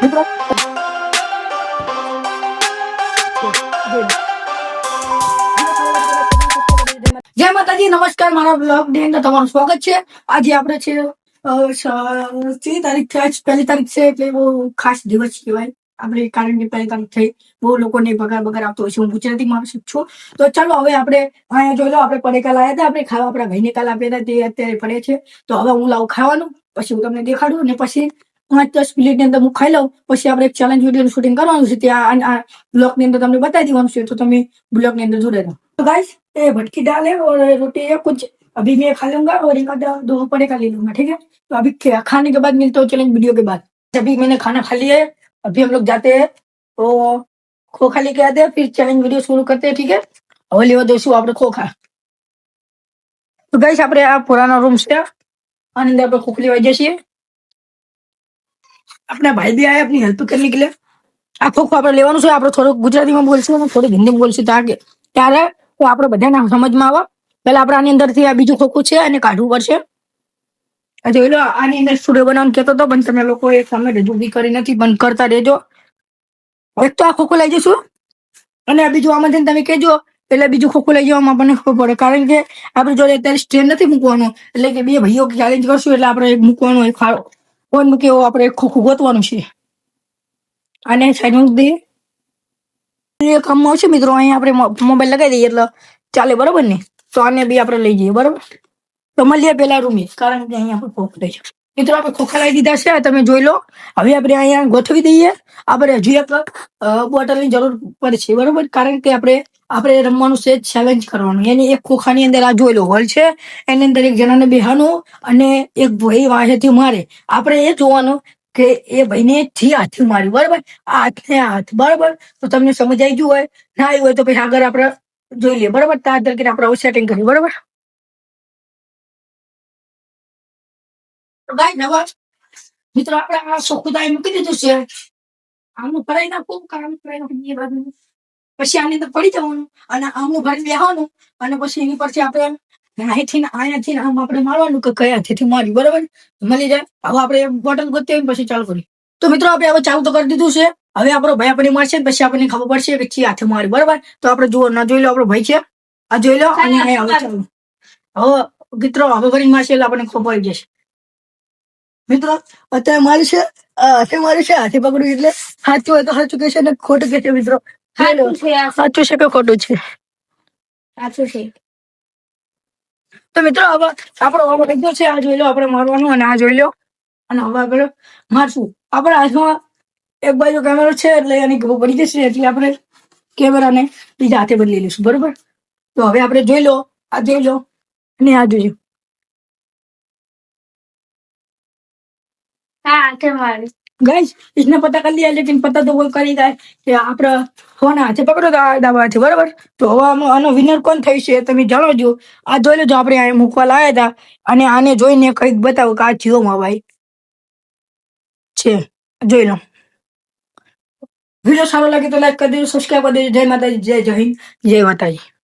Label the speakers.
Speaker 1: મિત્રો જય માતાજી, નમસ્કાર. મારા બ્લોગ ની અંદર તમારું સ્વાગત છે. આજે આપણે છે 3 તારીખ થી આજ 1 તારીખ છે એટલે બહુ ખાસ દિવસ કહેવાય આપણે, કારણ કે 1 તારીખ થઈ બહુ લોકોને પગાર આવતો હોય છે. હું ગુજરાતીમાં છું. તો ચાલો હવે આપણે અહીંયા જોઈ લો, આપણે પડેકા લાવ્યા હતા આપણે ખાવા, આપણા ભાઈને કાલ આપ્યા હતા, તે અત્યારે પડે છે. તો હવે હું લાવું ખાવાનું, પછી હું તમને દેખાડું અને પછી 5-10 મિનિટની અંદર હું ખાઈ લઉં. પછી આપણે એક ચેલેન્જ વિડીયોનું શૂટિંગ કરવાનું છે, ત્યાં બ્લોગ ની અંદર તમને બતાવી દેવાનું છે. તો તમે ब्लॉग के अंदर जुड़े रहो. तो गाइस, ये भटकी दाल है और रोटी है कुछ, अभी मैं खा लूंगा और एक आधा 2 पड़ेगा ले लूंगा, ठीक है. तो अभी खाने के बाद मिलते हो चैलेंज वीडियो के बाद. अभी मैंने खाना खा लिया है, अभी हम लोग जाते हैं तो खोखा लेके आते हैं, फिर चैलेंज वीडियो शुरू करते हैं, ठीक है. હવે લેવા દઈશું આપણે ખોખા. તો ગાઈસ, આપણે આ પુરાનો રૂમ છે, આની અંદર આપણે ખોખ લેવા જઈએ છીએ. अपना भाई भी आया अपनी हेल्प करने के लिए. આ ખોખું આપણે લેવાનું છે. આપણે થોડુંક ગુજરાતીમાં બોલશું અને થોડુંક હિન્દીમાં બોલશું ત્યારે તો આપણે બધાને સમજમાં આવે. પહેલા આપણે આની અંદરથી આ બીજું ખોખું છે અને કાઢવું પડશે. જોઈ લો, આની અંદર સ્ટુડિયો બનાવવાનું કહેતો હતો, પણ તમે લોકો એક સામે રજૂ બી કરી નથી, બંધ કરતા રહેજો. એક તો આ ખોખું લઈ જઈશું અને આ બીજું આમાંથી તમે કહેજો, એટલે બીજું ખોખું લઈ જવામાં આપણને ખબર પડે, કારણ કે આપણે જોડે અત્યારે સ્ટેન્ડ નથી મૂકવાનું, એટલે કે બે ભાઈઓ ચેલેન્જ કરશું એટલે આપણે મૂકવાનું હોય, ફોન મૂકે એવું આપણે એક ખોખું ગોતવાનું છે. આને સાઈડમાં મૂકી દઈએ. કામમાં આવશે મિત્રો, અહીંયા આપણે મોબાઈલ લગાવી દઈએ એટલે ચાલે, બરોબર ને. તો આને બી આપણે લઈ જઈએ, બરોબર. તો મળીએ પેલા રૂમે, કારણ કે અહીંયા આપણે ખોખ લઈ છે. મિત્રો આપણે ખોખા લઈ દીધા છે, તમે જોઈ લો. હવે આપણે અહીંયા ગોઠવી દઈએ. આપણે હજુ એક બોટલની જરૂર પડશે, બરોબર, કારણ કે આપણે રમવાનું છે, ચેલેન્જ કરવાનું. એની એક ખોખાની અંદર આ જોઈ લો હોલ છે, એની અંદર એક જણાને બેહાનું અને એક ભાઈ વાહેથી મારે. આપણે એ જોવાનું કે એ ભાઈને થી હાથથી માર્યું, બરોબર, આ હાથને હાથ, બરોબર. તો તમને સમજાઈ ગયું હોય, ના આવ્યું હોય તો પછી આગળ આપણે જોઈ લઈએ, બરોબર. ત્યાં તરીકે આપણે સેટિંગ કર્યું, બરોબર. તો ગાઈસ, નવા મિત્રો આપણે આ સોખુદાઈ મૂકી દીધું છે. આમનું ભરાઈ નાખવું, કારણ ભરાઈ નાખવું એ બાજુ. પછી આની અંદર પડી જવાનું અને આમનું ભરી બેહવાનું અને પછી એની પરથી આપણે અહીંયાથી આમ આપણે મારવાનું કે કયા હાથેથી માર્યું, બરોબર. મળી જાય. હવે આપણે બોટલ ગોતી હોય પછી ચાલુ કરીએ. તો મિત્રો આપણે હવે ચાલુ તો કરી દીધું છે. હવે આપણો ભાઈ આપણને મારશે, પછી આપણને ખબર પડશે કે ચી હાથે માર્યું, બરોબર. તો આપણે જુઓ, ના જોઈ લો, આપણો ભાઈ છે, આ જોઈ લો. અને હવે ચાલો, હવે મિત્રો હવે ફરી મારશે એટલે આપણને ખબર પડી જશે. મિત્રો અત્યારે મારી છે, હાથે મારી છે, હાથે પકડ્યું એટલે સાચું હોય તો સાચું કહેશે ને ખોટું કહેશે. મિત્રો સાચું છે કે ખોટું છે? સાચું છે. તો મિત્રો હવે આપણો બધો છે, આ જોઈ લો, આપણે મારવાનું અને આ જોઈ લો. અને હવે આપણે મારશું. આપણા હાથમાં એક બાજુ કેમેરો છે એટલે એની ખબર પડી જશે, એટલે આપણે કેમેરાને બીજા હાથે બદલી લઈશું, બરોબર. તો હવે આપણે જોઈ લો, આ જોઈ લો અને આ જોઈ લો. गाइस, इसने पता कर लिया, लेकिन पता तो वो करेगा कि આપણે ફોન હાથે પકડો તો આ દાબાથી, બરોબર. તો હવે આનો વિનર કોણ થઈ છે તમે જણાવજો. આ જોઈ લેજો, આપણે અહીંયા મૂકવા લાવ્યા હતા અને આને જોઈને કંઈક બતાવો કે આ જીઓમાં ભાઈ છે. જોઈ લો. વિડીયો સારો લાગે તો લાઈક કરી દેજો, સબસ્ક્રાઈબ કરી દેજો. જય માતાજી, જય હિન્દ, જય માતાજી.